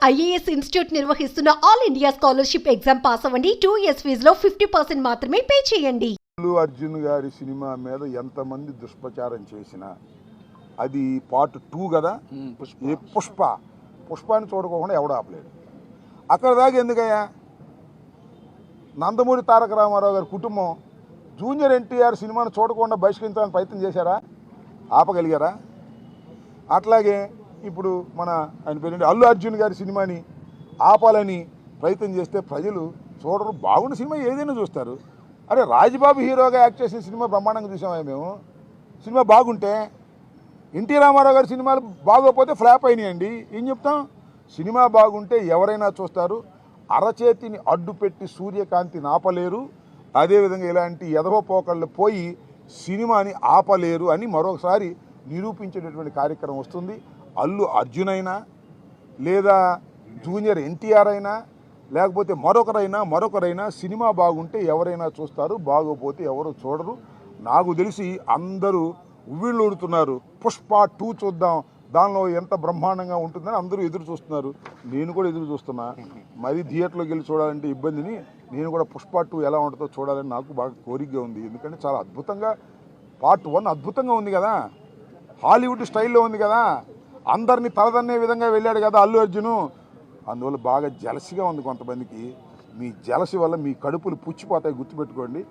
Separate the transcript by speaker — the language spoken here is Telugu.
Speaker 1: ఐఏఎస్ ఇన్స్టిట్యూట్ నిర్వహిస్తున్న all India scholarship exam pass అవ్వండి. 2 years ఫీజులో 50% మాత్రమే పే చేయండి.
Speaker 2: అల్లు అర్జున్ గారి సినిమా మీద ఎంతమంది దుష్ప్రచారం చేసినా అది పార్ట్ 2 కదా. పుష్పాన్ని చూడకోకుండా ఎవడు ఆపలేడు. అక్కడ దాకా ఎందుకయ్యా? నందమూరి తారక రామారావు గారి కుటుంబం జూనియర్ ఎన్టీఆర్ సినిమాను చూడకుండా బహిష్కరించాలని ప్రయత్నం చేశారా? ఆపగలిగారా? అట్లాగే ఇప్పుడు ఆయన పేరు అల్లు అర్జున్ గారి సినిమాని ఆపాలని ప్రయత్నం చేస్తే ప్రజలు చూడరు. బాగున్న సినిమా ఏదైనా చూస్తారు. అరే రాజ్బాబు హీరోగా యాక్ట్ చేసిన సినిమా బ్రహ్మాండంగా చూసామా మేము? సినిమా బాగుంటే, ఎన్టీ రామారావు గారి సినిమాలు బాగోకపోతే ఫ్లాప్ అయినాయండి. ఏం చెప్తాం? సినిమా బాగుంటే ఎవరైనా చూస్తారు. అరచేతిని అడ్డుపెట్టి సూర్యకాంతిని ఆపలేరు. అదేవిధంగా ఇలాంటి ఎదవపోకళ్ళు పోయి సినిమాని ఆపలేరు అని మరొకసారి నిరూపించేటటువంటి కార్యక్రమం వస్తుంది. అల్లు అర్జున్ అయినా, లేదా జూనియర్ ఎన్టీఆర్ అయినా, లేకపోతే మరొకరైనా సినిమా బాగుంటే ఎవరైనా చూస్తారు, బాగోపోతే ఎవరు చూడరు. నాకు తెలిసి అందరూ ఉవ్విళ్ళు ఊడుతున్నారు. పుష్ప 2 చూద్దాం, దానిలో ఎంత బ్రహ్మాండంగా ఉంటుందని అందరూ ఎదురు చూస్తున్నారు. నేను కూడా ఎదురు చూస్తున్నా. మరి థియేటర్లోకి వెళ్ళి చూడాలంటే ఇబ్బందిని, నేను కూడా పుష్ప 2 ఎలా ఉంటుందో చూడాలని నాకు బాగా కోరికగా ఉంది. ఎందుకంటే చాలా అద్భుతంగా, పార్ట్ 1 అద్భుతంగా ఉంది కదా, హాలీవుడ్ స్టైల్లో ఉంది కదా, అందరినీ తలదన్నే విధంగా వెళ్ళాడు కదా అల్లు అర్జును. అందువల్ల బాగా జలసిగా ఉంది కొంతమందికి. మీ జలసి వల్ల మీ కడుపులు పుచ్చిపోతాయి, గుర్తుపెట్టుకోండి.